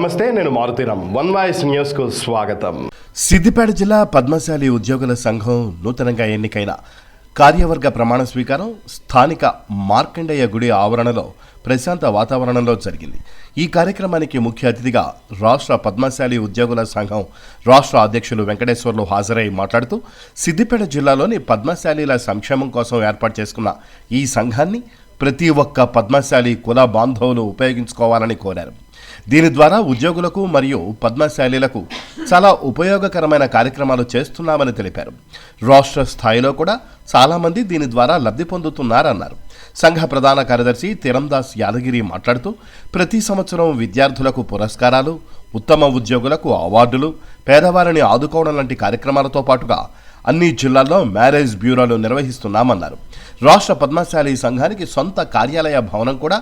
నమస్తే, నేను Maruthi Ram. One voice న్యూస్కు స్వాగతం. సిద్దిపేట జిల్లా పద్మశాలి ఉద్యోగుల సంఘం నూతనంగా ఎన్నికైన కార్యవర్గ ప్రమాణ స్వీకారం స్థానిక మార్కండేయ గుడి ఆవరణలో ప్రశాంత వాతావరణంలో జరిగింది. ఈ కార్యక్రమానికి ముఖ్య అతిథిగా రాష్ట్ర పద్మశాలి ఉద్యోగుల సంఘం రాష్ట్ర అధ్యక్షులు వెంకటేశ్వర్లు హాజరై మాట్లాడుతూ సిద్దిపేట జిల్లాలోని పద్మశాలీల సంక్షేమం కోసం ఏర్పాటు చేసుకున్న ఈ సంఘాన్ని ప్రతి ఒక్క పద్మశాలి కుల బాంధవులు ఉపయోగించుకోవాలని కోరారు. దీని ద్వారా ఉద్యోగులకు మరియు పద్మశాలీలకు చాలా ఉపయోగకరమైన కార్యక్రమాలు చేస్తున్నామని తెలిపారు. రాష్ట్ర స్థాయిలో కూడా చాలామంది దీని ద్వారా లబ్ధి పొందుతున్నారన్నారు. సంఘ ప్రధాన కార్యదర్శి తిరందాస్ యాదగిరి మాట్లాడుతూ ప్రతి సంవత్సరం విద్యార్థులకు పురస్కారాలు, ఉత్తమ ఉద్యోగులకు అవార్డులు, పేదవారిని ఆదుకోవడం లాంటి కార్యక్రమాలతో పాటుగా అన్ని జిల్లాల్లో మ్యారేజ్ బ్యూరోలు నిర్వహిస్తున్నామన్నారు. రాష్ట్ర పద్మశాలి సంఘానికి సొంత కార్యాలయ భవనం కూడా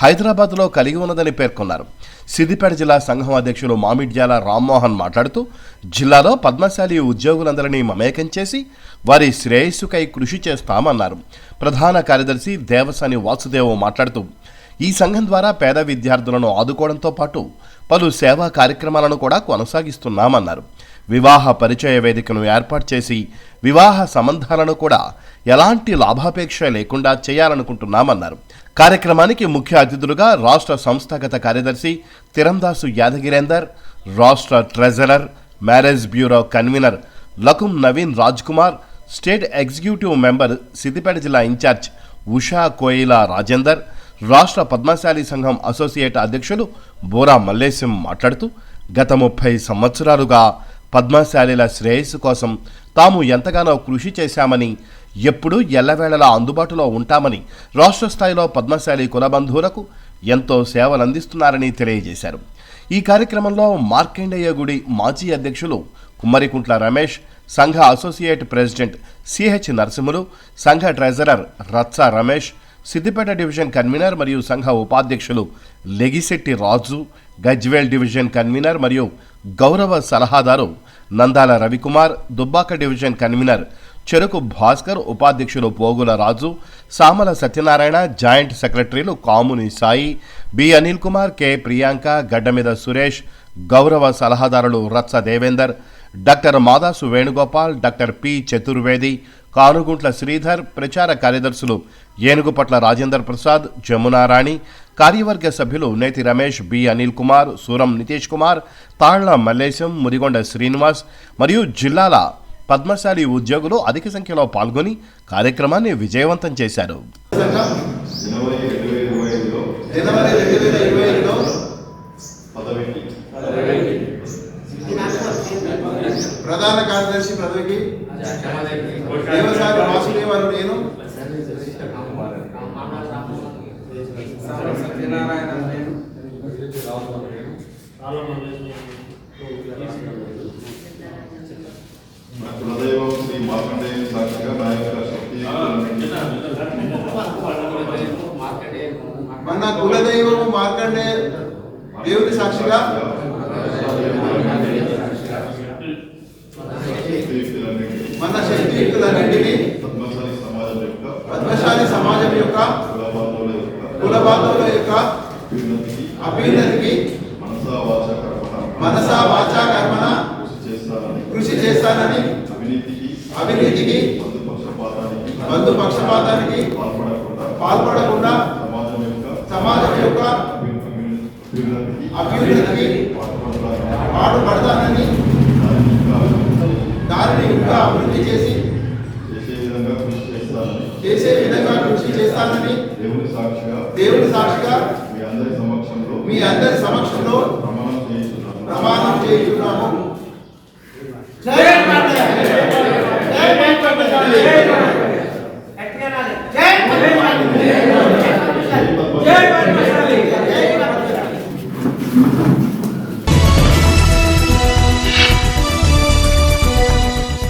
హైదరాబాద్లో కలిగి ఉన్నదని పేర్కొన్నారు. సిద్దిపేట జిల్లా సంఘం అధ్యక్షులు మామిడ్యాల రామ్మోహన్ మాట్లాడుతూ జిల్లాలో పద్మశాలి ఉద్యోగులందరినీ మమేకం చేసి వారి శ్రేయస్సుకై కృషి చేస్తామన్నారు. ప్రధాన కార్యదర్శి దేవసాని వాసుదేవ్ మాట్లాడుతూ ఈ సంఘం ద్వారా పేద విద్యార్థులను ఆదుకోవడంతో పాటు పలు సేవా కార్యక్రమాలను కూడా కొనసాగిస్తున్నామన్నారు. వివాహ పరిచయ వేదికను ఏర్పాటు చేసి వివాహ సంబంధాలను కూడా ఎలాంటి లాభాపేక్ష లేకుండా చేయాలనుకుంటున్నామన్నారు. కార్యక్రమానికి ముఖ్య అతిథులుగా రాష్ట్ర సంస్థాగత కార్యదర్శి తిరందాసు యాదగిరేందర్, రాష్ట్ర treasurer, marriage bureau convener Lakum Naveen Raj Kumar, state executive member Siddipet జిల్లా ఇన్ఛార్జ్ ఉషా కోయిలా రాజేందర్, రాష్ట్ర పద్మశాలి సంఘం అసోసియేట్ అధ్యక్షులు బోరా మల్లేశం మాట్లాడుతూ గత 30 సంవత్సరాలుగా పద్మశాలీల శ్రేయస్సు కోసం తాము ఎంతగానో కృషి చేశామని, ఎప్పుడూ ఎల్లవేళలా అందుబాటులో ఉంటామని, రాష్ట్ర స్థాయిలో పద్మశాలి కులబంధువులకు ఎంతో సేవలందిస్తున్నారని తెలియజేశారు. ఈ కార్యక్రమంలో మార్కండేయ గుడి మాజీ అధ్యక్షులు కుమ్మరికుంట్ల రమేష్, సంఘ అసోసియేట్ ప్రెసిడెంట్ సిహెచ్ నరసింహులు, సంఘ treasurer Ratsa Ramesh, Siddipet division convener మరియు సంఘ ఉపాధ్యక్షులు లెగిశెట్టి రాజు, గజ్వేల్ డివిజన్ కన్వీనర్ మరియు గౌరవ సలహాదారు నందాల రవికుమార్, దుబ్బాక డివిజన్ కన్వీనర్ చెరుకు భాస్కర్, ఉపాధ్యక్షులు పోగుల రాజు, సామల సత్యనారాయణ, జాయింట్ సెక్రటరీలు కాముని సాయి, బి అనిల్ కుమార్, కె ప్రియాంక, గడ్డమీద సురేష్, గౌరవ సలహాదారులు Ratsa Devender, doctor Madasu Venugopal, doctor P Chaturvedi, Kanuguntla Sridhar, ప్రచార కార్యదర్శులు ఏనుగుపట్ల రాజేందర్ ప్రసాద్, జమునారాణి, కార్యవర్గ సభ్యులు నేతి రమేష్, బి అనిల్ కుమార్, సూరం నితేష్ కుమార్, తాళ్ల మల్లేశం, ముదిగొండ శ్రీనివాస్ మరియు జిల్లాల పద్మశాలి ఉద్యోగులు అధిక సంఖ్యలో పాల్గొని కార్యక్రమాన్ని విజయవంతం చేశారు. ప్రధాన కార్యదర్శి పదవికి దేవసాని వాసుదేవారు నేను, సత్యనారాయణ నేను, కులదైవం శ్రీ మార్కండేయ సాక్షిగా నా యొక్క శక్తి మన కులదైవము మార్కండేయ దేవుని సాక్షిగా మన శక్తియుక్తులన్నింటినీ పద్మశాలి సమాజం యొక్క కుల బాంధవుల యొక్క అభ్యున్నతికి మనసా వాచా కర్మణ కృషి చేస్తానని, అవినీతికి బంధు పక్షపాతానికి పాల్పడకుండా సమాజం యొక్క అభ్యున్నతికి పాటుపడతానని, దానిని ఇంకా అభివృద్ధి చేసే విధంగా కృషి చేస్తానని దేవుని సాక్షిగా మీ అందరి సమక్షంలో